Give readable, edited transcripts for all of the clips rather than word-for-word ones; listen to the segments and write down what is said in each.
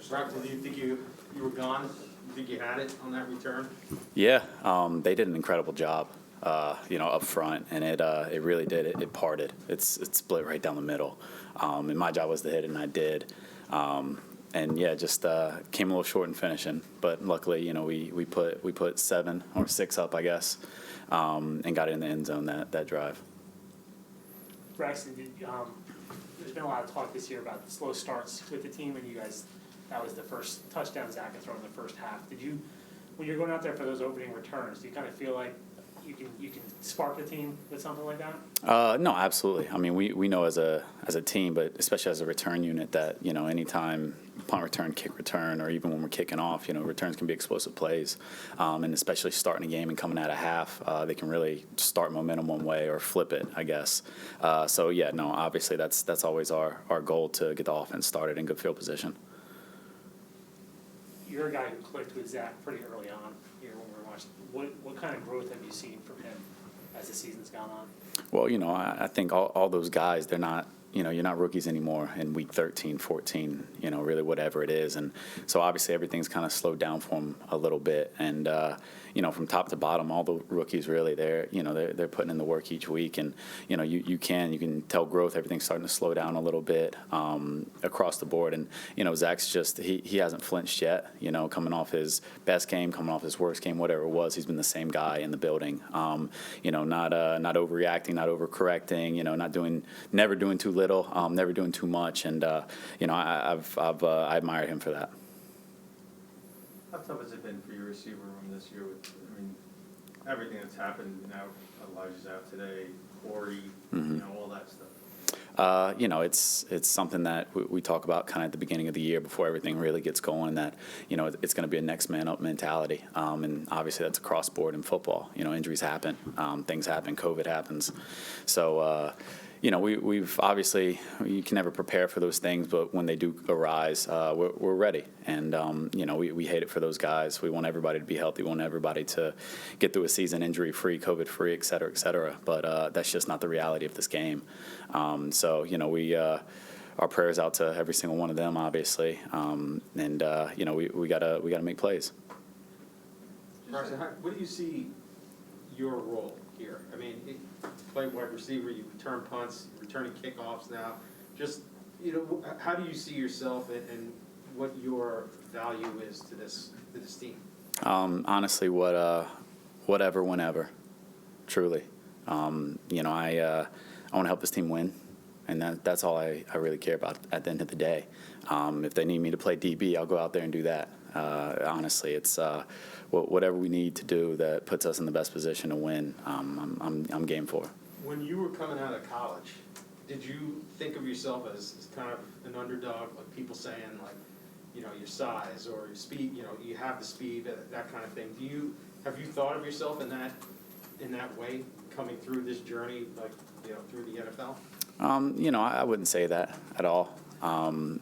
Braxton, do you think you were gone? Do you think you had it on that return? Yeah, they did an incredible job, up front, and it really did. It parted. It split right down the middle. And my job was to hit it, and I did. And yeah, just came a little short in finishing, but luckily, we put 7 or 6 up, I guess, and got it in the end zone that drive. Braxton, there's been a lot of talk this year about slow starts with the team, and you guys, that was the first touchdown Zach had thrown in the first half. Did you, when you're going out there for those opening returns, do you kind of feel like you can spark the team with something like that? No, absolutely. I mean, we know as a team, but especially as a return unit, that anytime punt return, kick return, or even when we're kicking off, returns can be explosive plays, and especially starting a game and coming out of half, they can really start momentum one way or flip it, I guess. So yeah, no, obviously that's always our goal, to get the offense started in good field position. You're a guy who clicked with Zach pretty early on here when we were watching. What kind of growth have you seen from him as the season's gone on? Well, I think all those guys, they're not, you're not rookies anymore in week 13, 14, really whatever it is. And so obviously everything's kind of slowed down for them a little bit. And, from top to bottom, all the rookies really, they're putting in the work each week. And, you can tell growth. Everything's starting to slow down a little bit across the board. And, Zach's just, he hasn't flinched yet, coming off his best game, coming off his worst game, whatever it was. He's been the same guy in the building, not overreacting, not overcorrecting, never doing too little, never doing too much. And, I admire him for that. How tough has it been for your receiver room this year with, everything that's happened now? Elijah's out today, Corey, all that stuff. It's something that we talk about kind of at the beginning of the year before everything really gets going, that, it's going to be a next man up mentality. And obviously that's across board in football. Injuries happen, things happen, COVID happens. So, we've obviously, you can never prepare for those things, but when they do arise, we're ready. And, we hate it for those guys. We want everybody to be healthy. We want everybody to get through a season injury-free, COVID-free, et cetera, et cetera. But that's just not the reality of this game. So, our prayers out to every single one of them, obviously. And, we gotta make plays. Braxton, what do you see your role here? Play wide receiver, you return punts, returning kickoffs now. Just, how do you see yourself and what your value is to this team? Honestly, whatever, whenever, truly. I want to help this team win, and that's all I really care about at the end of the day. If they need me to play DB, I'll go out there and do that. Honestly, it's whatever we need to do that puts us in the best position to win. I'm game for. When you were coming out of college, did you think of yourself as kind of an underdog, like people saying, like, your size or your speed, you have the speed, that kind of thing? Have you thought of yourself in that way coming through this journey, like, through the NFL? I wouldn't say that at all. I'm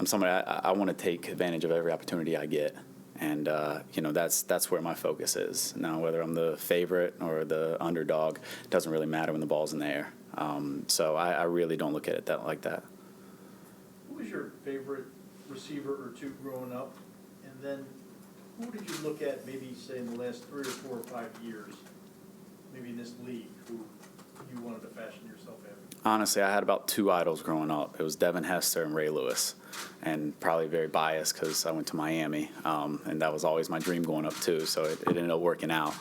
somebody, I want to take advantage of every opportunity I get. And, that's where my focus is. Now, whether I'm the favorite or the underdog, it doesn't really matter when the ball's in the air. So I really don't look at it like that. Who was your favorite receiver or two growing up? And then who did you look at maybe, say, in the last 3 or 4 or 5 years, maybe in this league, who you wanted to fashion yourself after? Honestly, I had about 2 idols growing up. It was Devin Hester and Ray Lewis, and probably very biased because I went to Miami, and that was always my dream going up too, so it ended up working out.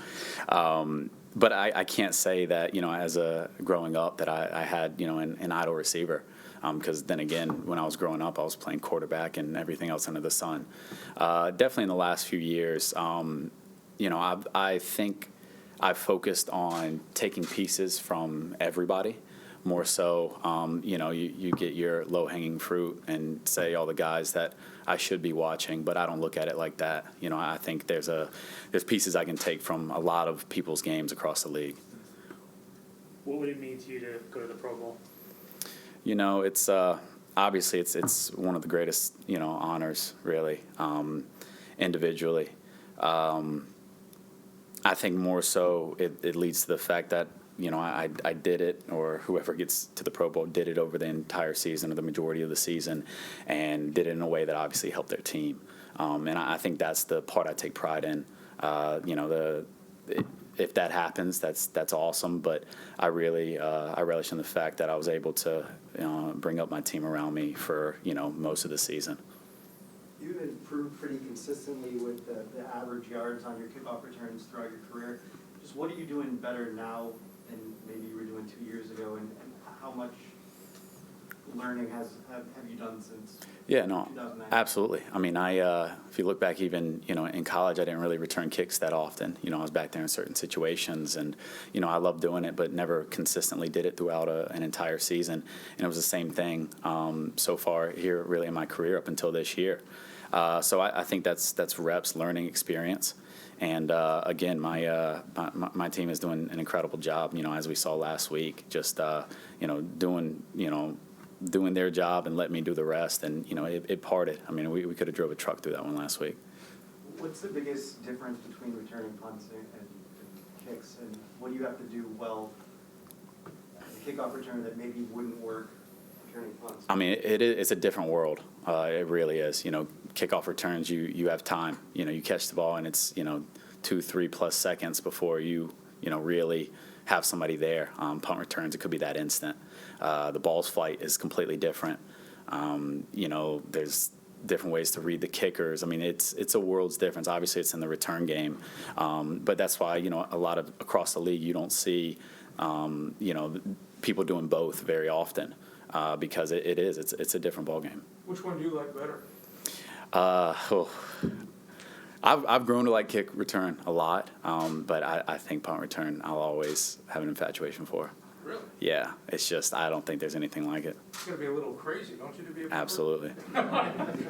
But I can't say that, as a growing up that I had, an idol receiver, because then again, when I was growing up, I was playing quarterback and everything else under the sun. Definitely in the last few years, I think I've focused on taking pieces from everybody. More so, you get your low-hanging fruit and say all the guys that I should be watching, but I don't look at it like that. I think there's pieces I can take from a lot of people's games across the league. What would it mean to you to go to the Pro Bowl? It's obviously it's one of the greatest honors, really, individually. I think more so it leads to the fact that I did it, or whoever gets to the Pro Bowl did it over the entire season or the majority of the season, and did it in a way that obviously helped their team. And I think that's the part I take pride in. If that happens, that's awesome. But I really I relish in the fact that I was able to bring up my team around me for most of the season. You've improved pretty consistently with the average yards on your kickoff returns throughout your career. Just what are you doing better now than maybe you were doing 2 years ago, and how much learning have you done since Yeah, no, 2009? absolutely. I mean, if you look back even, in college, I didn't really return kicks that often. I was back there in certain situations, and, I loved doing it, but never consistently did it throughout an entire season. And it was the same thing so far here, really, in my career up until this year. So I think that's reps, learning experience. And again, my team is doing an incredible job, as we saw last week, just, doing their job and letting me do the rest. And, it parted. I mean, we could have drove a truck through that one last week. What's the biggest difference between returning punts and kicks, and what do you have to do well as a kickoff return that maybe wouldn't work returning punts? I mean, it's a different world. It really is. Kickoff returns, you have time. You catch the ball, and it's 2-3+ seconds before you really have somebody there. Punt returns, it could be that instant. The ball's flight is completely different. There's different ways to read the kickers. I mean, it's a world's difference. Obviously, it's in the return game, but that's why a lot of across the league you don't see people doing both very often because it's a different ball game. Which one do you like better? I've grown to like kick return a lot, but I think punt return I'll always have an infatuation for. Really? Yeah, it's just I don't think there's anything like it. It's gonna be a little crazy, don't you, to be a punter? Absolutely.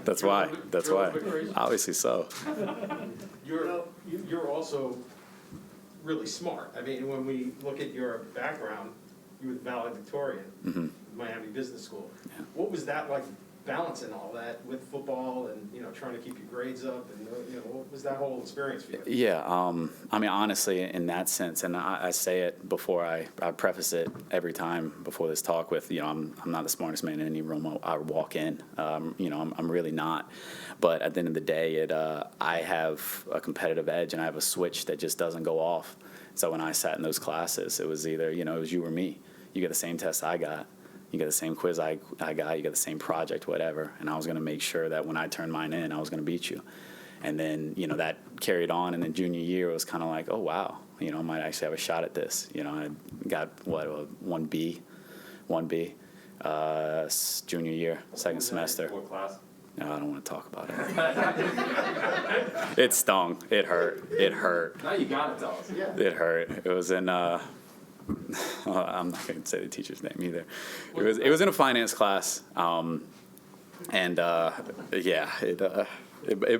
That's why. That's You're a why. little bit crazy. Obviously so. You're also really smart. I mean, when we look at your background, you were the valedictorian, Mm-hmm. Miami Business School. Yeah. What was that like, balancing all that with football and trying to keep your grades up, and what was that whole experience for you? Yeah, I mean, honestly, in that sense, and I say it before I preface it every time before this talk with, I'm not the smartest man in any room I walk in. I'm really not. But at the end of the day, I have a competitive edge, and I have a switch that just doesn't go off. So when I sat in those classes, it was either, it was you or me. You get the same test I got. You got the same quiz I got, you got the same project, whatever, and I was going to make sure that when I turned mine in, I was going to beat you. And then, that carried on, and then junior year it was kind of like, oh, wow, I might actually have a shot at this. I got, a 1B, junior year, second semester. What class? No, I don't want to talk about it. It stung. It hurt. Now you gotta tell us. Yeah. It hurt. It was in I'm not going to say the teacher's name either. It was in a finance class, it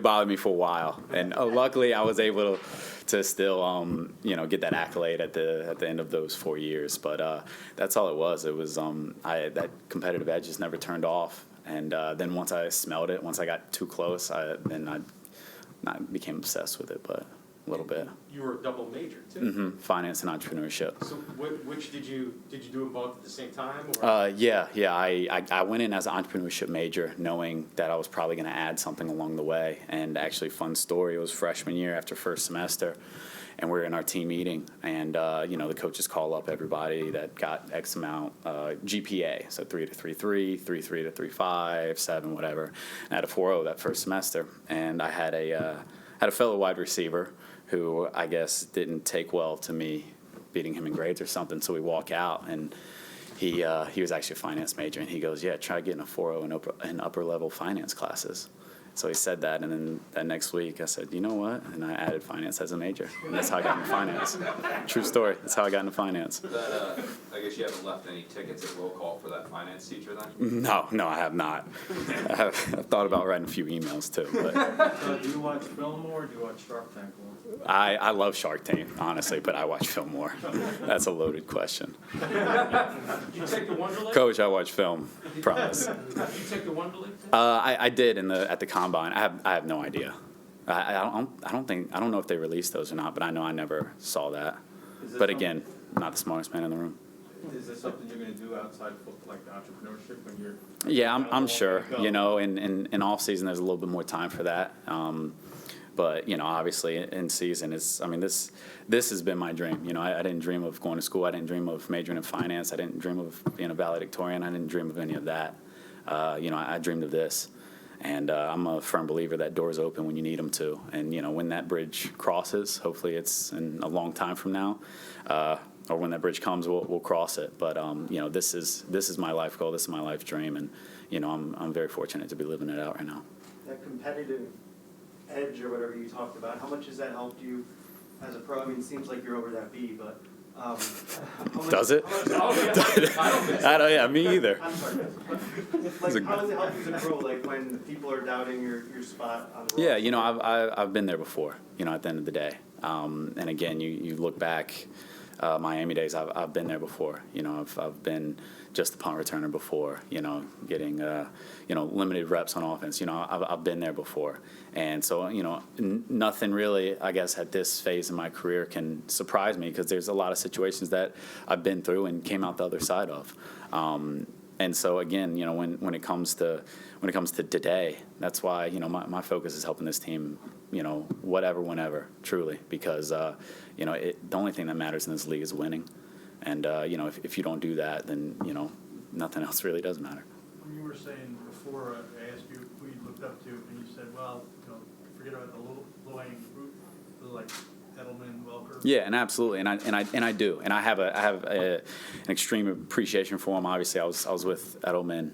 bothered me for a while, and luckily I was able to still get that accolade at the end of those 4 years. But that's all it was. It was that competitive edge just never turned off, and then once I smelled it, once I got too close, I became obsessed with it, but a little bit. You were a double major too. Mm-hmm. Finance and entrepreneurship. So which did you do them both at the same time? Or? I went in as an entrepreneurship major, knowing that I was probably going to add something along the way. And actually, fun story, it was freshman year after first semester, and we were in our team meeting, and the coaches call up everybody that got X amount GPA, so 3 to 3.3, 3.3 to 3.5, 7, whatever. And I had a 4.0 that first semester, and I had a fellow wide receiver who I guess didn't take well to me beating him in grades or something. So we walk out, and he was actually a finance major, and he goes, yeah, try getting a 4.0 in upper level finance classes. So he said that, and then that next week I said, you know what? And I added finance as a major, and that's how I got into finance. True story. That's how I got into finance. I guess you haven't left any tickets at roll call for that finance teacher then? No, I have not. I've thought about writing a few emails too. But Do you watch film more, or do you watch Shark Tank more? I love Shark Tank, honestly, but I watch film more. That's a loaded question. Did you take the Wonderlic? Coach, I watch film. Promise. Did you take the Wonderlic? I did at the combine. I have no idea. I don't know if they released those or not, but I know I never saw that. But again, not the smartest man in the room. Is this something you're gonna do outside of like entrepreneurship when you're? Yeah, I'm sure, Go. you know, in off season, there's a little bit more time for that. But, you know, obviously in season this has been my dream. You know, I didn't dream of going to school. I didn't dream of majoring in finance. I didn't dream of being a valedictorian. I didn't dream of any of that. You know, I dreamed of this. And I'm a firm believer that doors open when you need them to. And, you know, when that bridge crosses, hopefully it's in a long time from now, or when that bridge comes, we'll cross it. But, you know, this is my life goal. This is my life dream. And, you know, I'm very fortunate to be living it out right now. That competitive edge or whatever you talked about, how much has that helped you as a pro? I mean, it seems like you're over that B, but how much, Does it? How much, I don't, yeah, me either. I'm sorry. Like, how does it help you as a pro? Like when people are doubting your spot on the roster? Yeah, you know, I've been there before, you know, at the end of the day. And again, you look back, Miami days, I've been there before. You know, I've been just the punt returner before, you know, getting, you know, limited reps on offense. You know, I've been there before. And so, you know, nothing really, I guess, at this phase in my career can surprise me because there's a lot of situations that I've been through and came out the other side of. And so again, you know, when it comes to today, that's why, you know, my focus is helping this team, you know, whatever, whenever, truly, because you know, the only thing that matters in this league is winning, and you know, if you don't do that, then you know, nothing else really does matter. When you were saying before, I asked you who you looked up to, and you said, well, you know, forget about the low-hanging fruit, like Edelman, Welker. Yeah, and absolutely, and I do, and I have an extreme appreciation for him. Obviously, I was with Edelman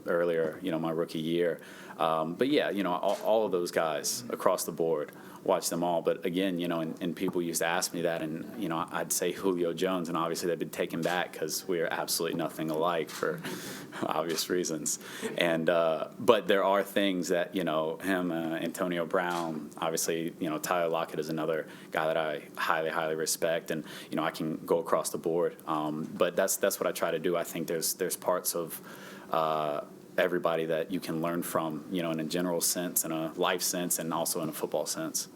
earlier, you know, my rookie year, but yeah, you know, all of those guys across the board, watch them all. But again, you know, and people used to ask me that, and you know, I'd say Julio Jones, and obviously they've been taken back because we are absolutely nothing alike for obvious reasons. And but there are things that, you know, him, Antonio Brown, obviously, you know, Tyler Lockett is another guy that I highly respect, and you know, I can go across the board. But that's what I try to do. I think there's parts of everybody that you can learn from, you know, in a general sense, in a life sense, and also in a football sense.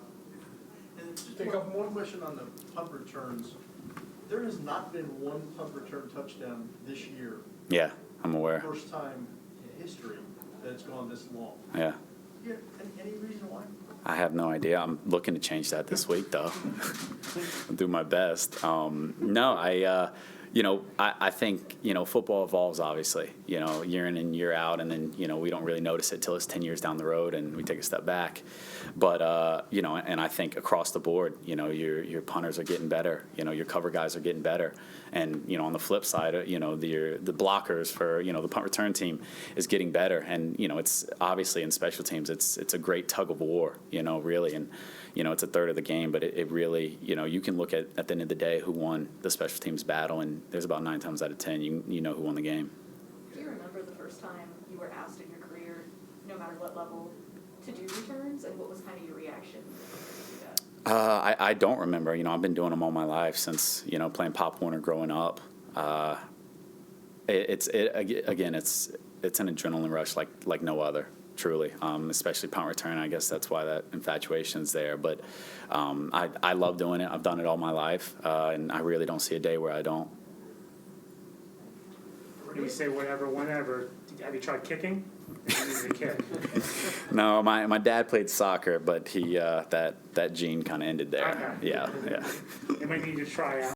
And just one question on the punt returns. There has not been one punt return touchdown this year. Yeah, I'm aware. First time in history that it's gone this long. Yeah. Yeah, any reason why? I have no idea. I'm looking to change that this week, though. I'll do my best. No, you know, I think, you know, football evolves, obviously, you know, year in and year out, and then, you know, we don't really notice it till it's 10 years down the road and we take a step back. But, you know, and I think across the board, you know, your punters are getting better, you know, your cover guys are getting better. And, you know, on the flip side, you know, the blockers for, you know, the punt return team is getting better. And, you know, it's obviously in special teams, it's a great tug of war, you know, really. And, you know, it's a third of the game, but it really, you know, you can look at the end of the day who won the special teams battle, and there's about 9 times out of 10 you know who won the game. Do you remember the first time you were asked in your career, no matter what level, to do returns, and what was kind of your reaction to that? I don't remember. You know, I've been doing them all my life since, you know, playing Pop Warner growing up. It's an adrenaline rush like no other. Truly, especially punt return. I guess that's why that infatuation's there. But I love doing it. I've done it all my life, and I really don't see a day where I don't. When you say whatever, whenever, have you tried kicking? As a kid. No, my dad played soccer, but he that gene kind of ended there. Okay. Yeah. You might need to try out.